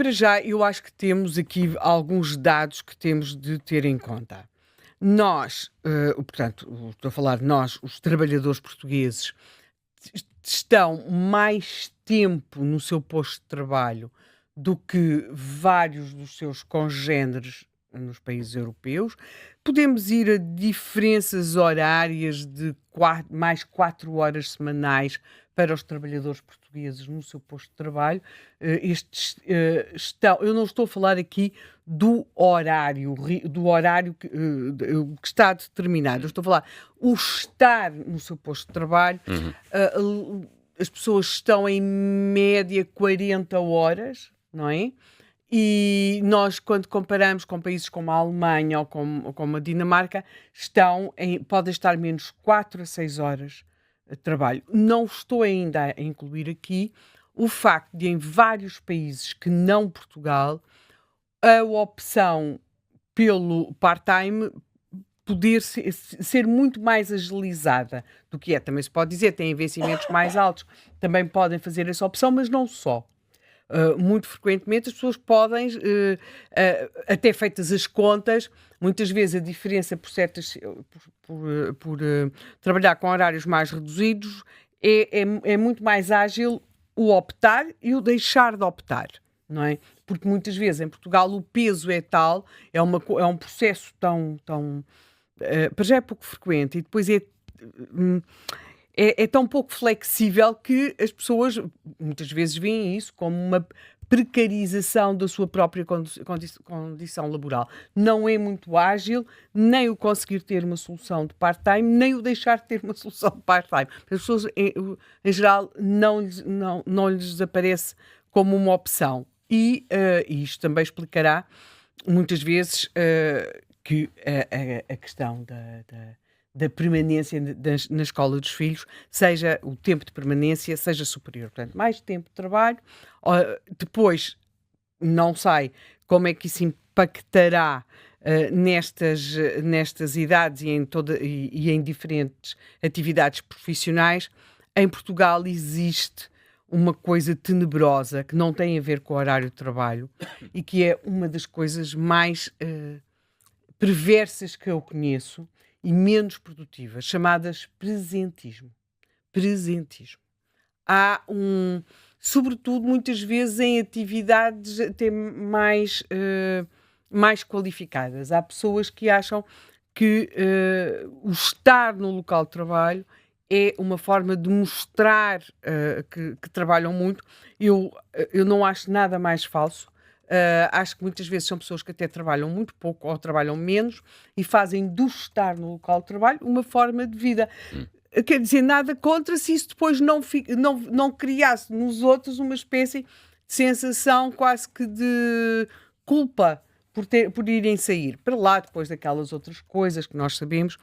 para já, eu acho que temos aqui alguns dados que temos de ter em conta. Nós, portanto, estou a falar de nós, os trabalhadores portugueses, estão mais tempo no seu posto de trabalho do que vários dos seus congêneres nos países europeus. Podemos ir a diferenças horárias de mais 4 horas semanais para os trabalhadores portugueses no seu posto de trabalho. Eu não estou a falar aqui do horário, que está determinado. Eu estou a falar o estar no seu posto de trabalho. As pessoas estão em média 40 horas, não é? E nós, quando comparamos com países como a Alemanha ou como a Dinamarca, podem estar menos 4 a 6 horas de trabalho. Não estou ainda a incluir aqui o facto de, em vários países que não Portugal, a opção pelo part-time poder ser muito mais agilizada do que é. Também se pode dizer, têm vencimentos mais altos, também podem fazer essa opção, mas não só. Muito frequentemente as pessoas podem, até feitas as contas, muitas vezes a diferença por trabalhar com horários mais reduzidos é muito mais ágil o optar e o deixar de optar, não é? Porque muitas vezes em Portugal o peso é tal, é um processo tão para já é pouco frequente e depois é tão pouco flexível que as pessoas muitas vezes veem isso como uma precarização da sua própria condição laboral. Não é muito ágil, nem o conseguir ter uma solução de part-time, nem o deixar de ter uma solução de part-time. As pessoas, em geral, não lhes aparece como uma opção. E isto também explicará, muitas vezes, que a questão da permanência na escola dos filhos, seja o tempo de permanência, seja superior. Portanto, mais tempo de trabalho. Depois, não sei como é que isso impactará nestas idades e em diferentes atividades profissionais. Em Portugal existe uma coisa tenebrosa que não tem a ver com o horário de trabalho e que é uma das coisas mais perversas que eu conheço e menos produtivas, chamadas presentismo. Presentismo. Há sobretudo muitas vezes em atividades até mais qualificadas. Há pessoas que acham que o estar no local de trabalho é uma forma de mostrar que trabalham muito. Eu não acho nada mais falso. Acho que muitas vezes são pessoas que até trabalham muito pouco ou trabalham menos e fazem do estar no local de trabalho uma forma de vida. Quer dizer, nada contra se isso depois não criasse nos outros uma espécie de sensação quase que de culpa por irem sair. Para lá, depois daquelas outras coisas que nós sabemos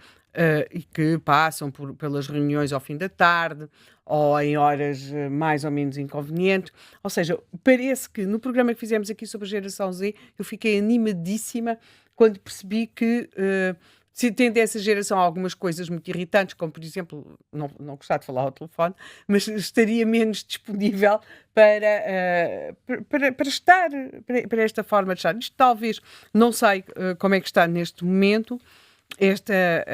e que passam pelas reuniões ao fim da tarde ou em horas mais ou menos inconvenientes. Ou seja, parece que no programa que fizemos aqui sobre a geração Z, eu fiquei animadíssima quando percebi que se tende essa geração algumas coisas muito irritantes, como por exemplo, não gostar de falar ao telefone, mas estaria menos disponível para estar, para esta forma de estar. Isto talvez, não sei como é que está neste momento, esta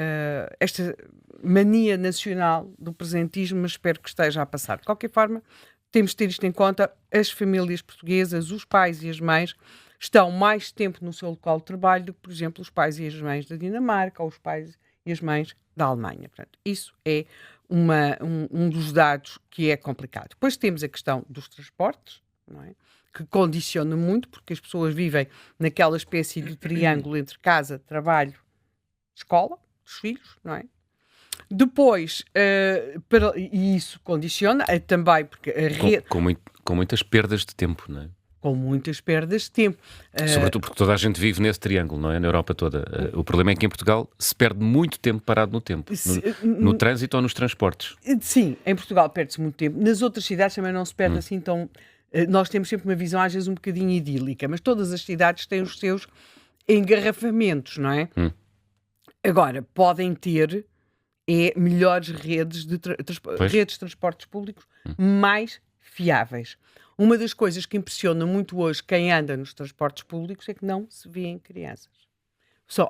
mania nacional do presentismo, mas espero que esteja a passar. De qualquer forma, temos de ter isto em conta, as famílias portuguesas, os pais e as mães, estão mais tempo no seu local de trabalho do que, por exemplo, os pais e as mães da Dinamarca ou os pais e as mães da Alemanha. Portanto, isso é um dos dados que é complicado. Depois temos a questão dos transportes, não é? Que condiciona muito, porque as pessoas vivem naquela espécie de triângulo entre casa, trabalho, escola, dos filhos, não é? Depois, e isso condiciona também, porque a rede... Com muitas perdas de tempo, não é? Com muitas perdas de tempo. Sobretudo porque toda a gente vive nesse triângulo, não é? Na Europa toda. O problema é que em Portugal se perde muito tempo parado no tempo. No trânsito ou nos transportes. Sim, em Portugal perde-se muito tempo. Nas outras cidades também não se perde assim tão... Nós temos sempre uma visão, às vezes, um bocadinho idílica, mas todas as cidades têm os seus engarrafamentos, não é? Agora, podem ter melhores redes de transportes públicos mais fiáveis. Uma das coisas que impressiona muito hoje quem anda nos transportes públicos é que não se vêem crianças.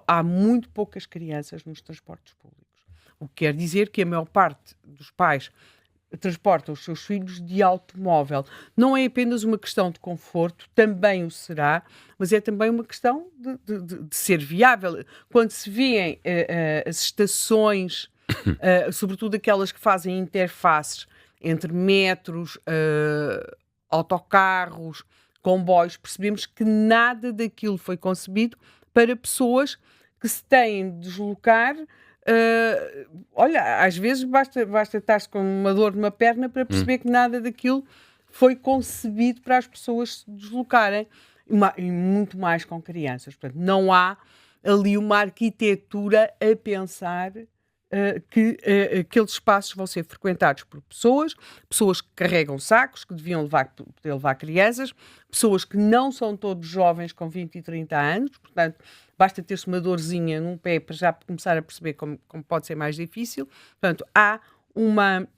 Há muito poucas crianças nos transportes públicos. O que quer dizer que a maior parte dos pais transportam os seus filhos de automóvel. Não é apenas uma questão de conforto, também o será, mas é também uma questão de ser viável. Quando se vêem as estações, sobretudo aquelas que fazem interfaces entre metros, autocarros, comboios, percebemos que nada daquilo foi concebido para pessoas que se têm de deslocar. Olha, às vezes basta estar com uma dor numa perna para perceber que nada daquilo foi concebido para as pessoas se deslocarem, e muito mais com crianças. Portanto, não há ali uma arquitetura a pensar que aqueles espaços vão ser frequentados por pessoas que carregam sacos, que deviam poder levar crianças, pessoas que não são todos jovens com 20 e 30 anos, portanto, basta ter-se uma dorzinha num pé para já começar a perceber como pode ser mais difícil. Portanto, há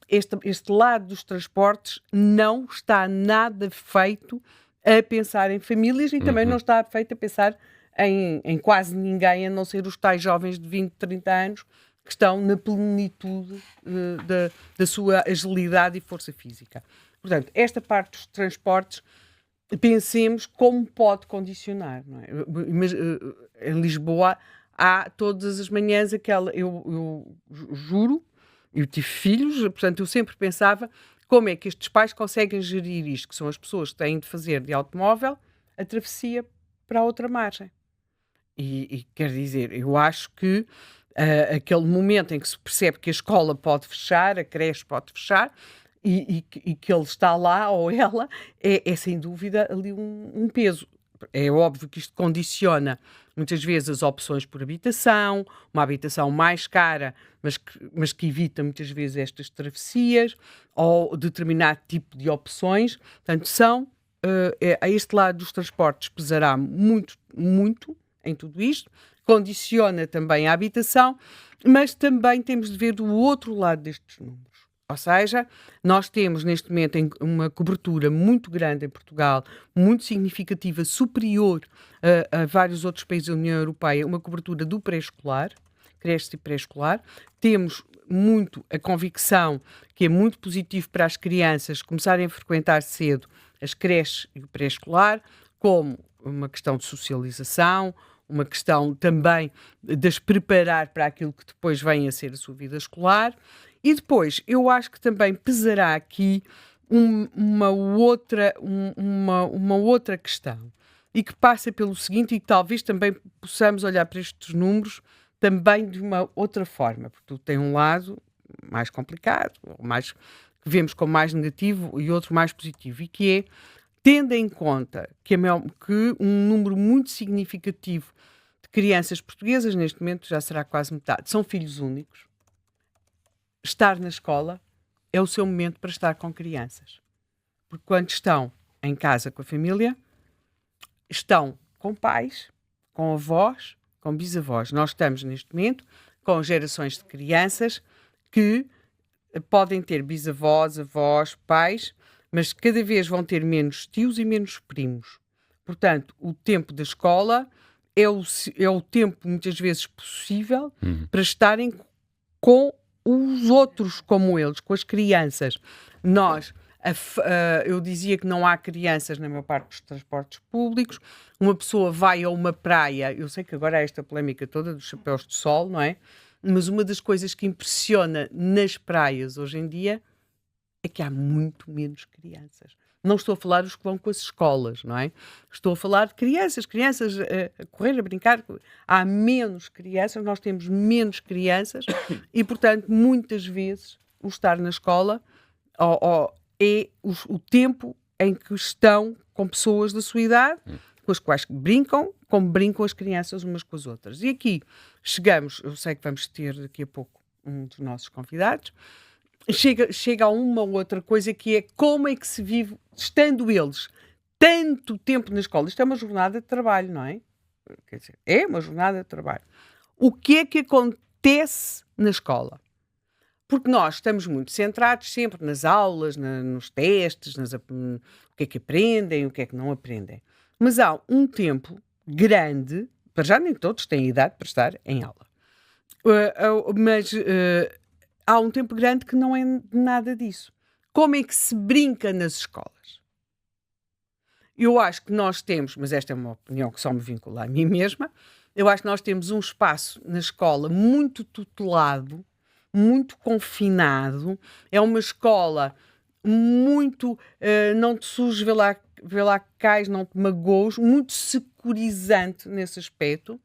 este lado dos transportes não está nada feito a pensar em famílias e também não está feito a pensar em quase ninguém, a não ser os tais jovens de 20, 30 anos, que estão na plenitude da sua agilidade e força física. Portanto, esta parte dos transportes, pensemos como pode condicionar. Não é? Mas, em Lisboa, há todas as manhãs eu juro, eu tive filhos, portanto, eu sempre pensava como é que estes pais conseguem gerir isto, que são as pessoas que têm de fazer de automóvel a travessia para a outra margem. E quer dizer, eu acho que aquele momento em que se percebe que a escola pode fechar, a creche pode fechar, e que ele está lá, ou ela, é sem dúvida ali um peso. É óbvio que isto condiciona muitas vezes as opções por habitação, uma habitação mais cara, mas que evita muitas vezes estas travessias, ou determinado tipo de opções. Portanto, a este lado dos transportes pesará muito, muito em tudo isto, condiciona também a habitação, mas também temos de ver do outro lado destes números. Ou seja, nós temos neste momento uma cobertura muito grande em Portugal, muito significativa, superior a vários outros países da União Europeia, uma cobertura do pré-escolar, creche e pré-escolar. Temos muito a convicção que é muito positivo para as crianças começarem a frequentar cedo as creches e o pré-escolar, como uma questão de socialização, uma questão também de as preparar para aquilo que depois vem a ser a sua vida escolar. E depois, eu acho que também pesará aqui uma outra questão, e que passa pelo seguinte, e que talvez também possamos olhar para estes números também de uma outra forma, porque tu tem um lado mais complicado, mais, que vemos como mais negativo, e outro mais positivo, e que é, tendo em conta que um número muito significativo de crianças portuguesas, neste momento já será quase metade, são filhos únicos, estar na escola é o seu momento para estar com crianças. Porque quando estão em casa com a família, estão com pais, com avós, com bisavós. Nós estamos neste momento com gerações de crianças que podem ter bisavós, avós, pais, mas cada vez vão ter menos tios e menos primos. Portanto, o tempo da escola é o tempo, muitas vezes, possível para estarem com os outros como eles, com as crianças. Eu dizia que não há crianças na maior parte dos transportes públicos. Uma pessoa vai a uma praia, eu sei que agora há esta polémica toda dos chapéus de sol, não é? Mas uma das coisas que impressiona nas praias hoje em dia é que há muito menos crianças. Não estou a falar dos que vão com as escolas, não é? Estou a falar de crianças a correr, a brincar. Há menos crianças, nós temos menos crianças e, portanto, muitas vezes o estar na escola é o tempo em que estão com pessoas da sua idade, com as quais brincam, como brincam as crianças umas com as outras. E aqui chegamos, eu sei que vamos ter daqui a pouco um dos nossos convidados, chega a uma ou outra coisa que é como é que se vive, estando eles tanto tempo na escola. Isto é uma jornada de trabalho, não é? Quer dizer, é uma jornada de trabalho. O que é que acontece na escola? Porque nós estamos muito centrados sempre nas aulas, nos testes, o que é que aprendem, o que é que não aprendem. Mas há um tempo grande, para já nem todos têm idade para estar em aula, mas há um tempo grande que não é nada disso. Como é que se brinca nas escolas? Eu acho que nós temos, mas esta é uma opinião que só me vincula a mim mesma, eu acho que nós temos um espaço na escola muito tutelado, muito confinado, é uma escola muito, não te sujes, vê lá que cais, não te magoes, muito securizante nesse aspecto,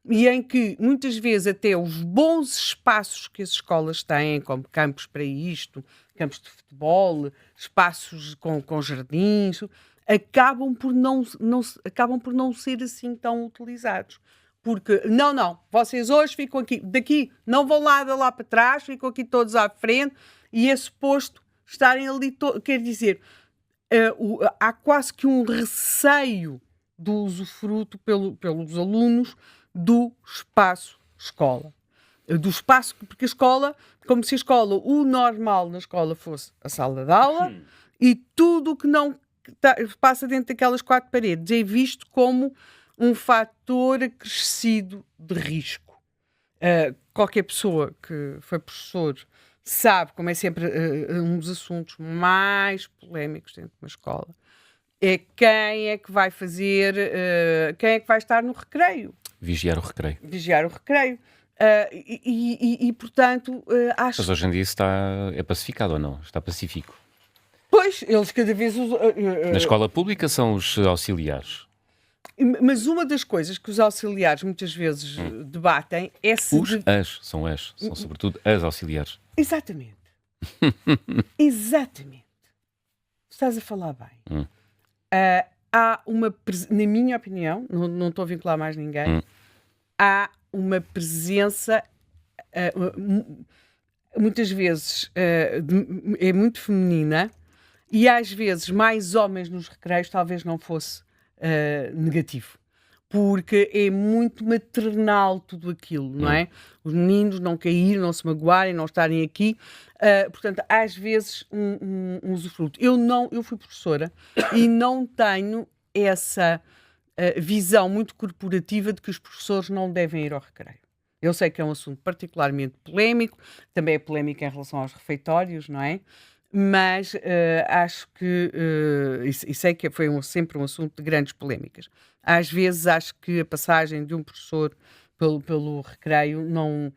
e em que muitas vezes até os bons espaços que as escolas têm, como campos para isto, campos de futebol, espaços com jardins, acabam por não ser assim tão utilizados. Porque, não, vocês hoje ficam aqui, daqui não vão lá para trás, ficam aqui todos à frente, e é suposto estarem ali, quer dizer, há quase que um receio do usufruto pelos alunos do espaço escola. Do espaço, porque a escola, como se o normal na escola fosse a sala de aula, e tudo o que não passa dentro daquelas 4 paredes é visto como um fator acrescido de risco. Qualquer pessoa que foi professor sabe, como é sempre um dos assuntos mais polémicos dentro de uma escola, é quem é que vai fazer, quem é que vai estar no recreio. Vigiar o recreio. Portanto, acho... Mas hoje em dia isso é pacificado ou não? Está pacífico? Pois, eles cada vez... Na escola pública são os auxiliares. Mas uma das coisas que os auxiliares muitas vezes debatem é se... São sobretudo as auxiliares. Exatamente. Exatamente. Estás a falar bem. Há uma... Na minha opinião, não estou a vincular mais ninguém, há uma presença... muitas vezes é muito feminina e às vezes mais homens nos recreios talvez não fosse negativo, porque é muito maternal tudo aquilo, não é? Os meninos não caírem, não se magoarem, não estarem aqui, portanto às vezes um usufruto. Eu fui professora e não tenho essa visão muito corporativa de que os professores não devem ir ao recreio. Eu sei que é um assunto particularmente polémico, também é polémico em relação aos refeitórios, não é? Mas acho que, e sei que foi sempre um assunto de grandes polémicas. Às vezes acho que a passagem de um professor pelo recreio não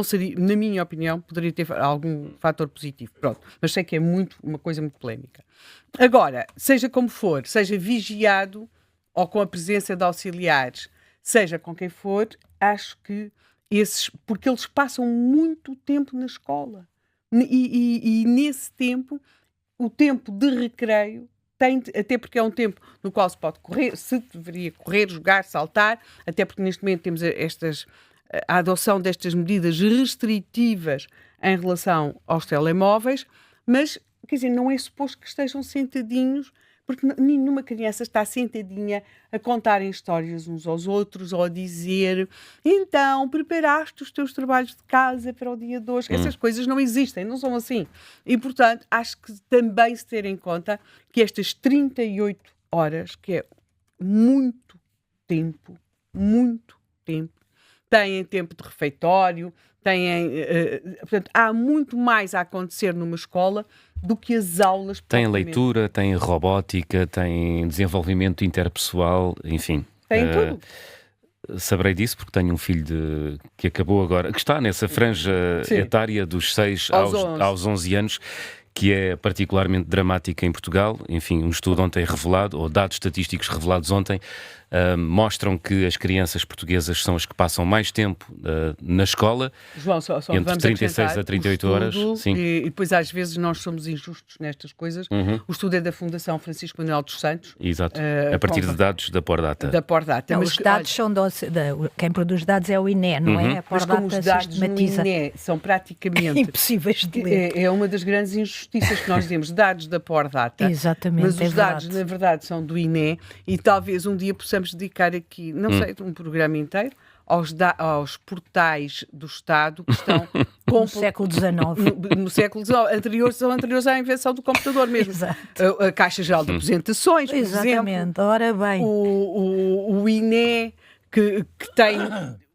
seria, na minha opinião, poderia ter algum fator positivo. Pronto, mas sei que é uma coisa muito polémica. Agora, seja como for, seja vigiado ou com a presença de auxiliares, seja com quem for, acho que porque eles passam muito tempo na escola. E nesse tempo, o tempo de recreio, até porque é um tempo no qual se pode correr, se deveria correr, jogar, saltar, até porque neste momento temos a adoção destas medidas restritivas em relação aos telemóveis, mas, quer dizer, não é suposto que estejam sentadinhos, porque nenhuma criança está sentadinha a contarem histórias uns aos outros ou a dizer então, preparaste os teus trabalhos de casa para o dia de hoje. Essas coisas não existem, não são assim. E, portanto, acho que também se ter em conta que estas 38 horas, que é muito tempo, têm tempo de refeitório, portanto, há muito mais a acontecer numa escola do que as aulas. Tem leitura, tem robótica, tem desenvolvimento interpessoal, enfim. Tem tudo. Saberei disso porque tenho um filho que acabou agora, que está nessa franja etária dos 6 aos 11 anos, que é particularmente dramática em Portugal. Enfim, um estudo ontem revelado, ou dados estatísticos revelados ontem, mostram que as crianças portuguesas são as que passam mais tempo na escola, João, só entre 36 a 38 horas. Sim. E depois às vezes nós somos injustos nestas coisas. O estudo é da Fundação Francisco Manuel dos Santos. Exato, a partir de dados da Pordata. Não, os dados são quem produz dados é o INE, não é? A Pordata mas como os dados no INE são praticamente impossíveis de ler. É uma das grandes injustiças que nós temos, dados da Pordata. Exatamente, mas os dados, na verdade, são do INE e talvez um dia possamos dedicar aqui, não sei, um programa inteiro aos portais do Estado que estão no século XIX. No século XIX, são anteriores à invenção do computador mesmo. Exato. A Caixa Geral de Apresentações, por Exatamente, exemplo. ora bem. O INE, que tem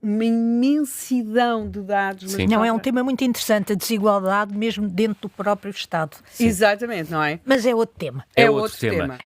uma imensidão de dados. Sim. Não, é um tema muito interessante, a desigualdade mesmo dentro do próprio Estado. Exatamente, não é? Mas é outro tema. É outro tema.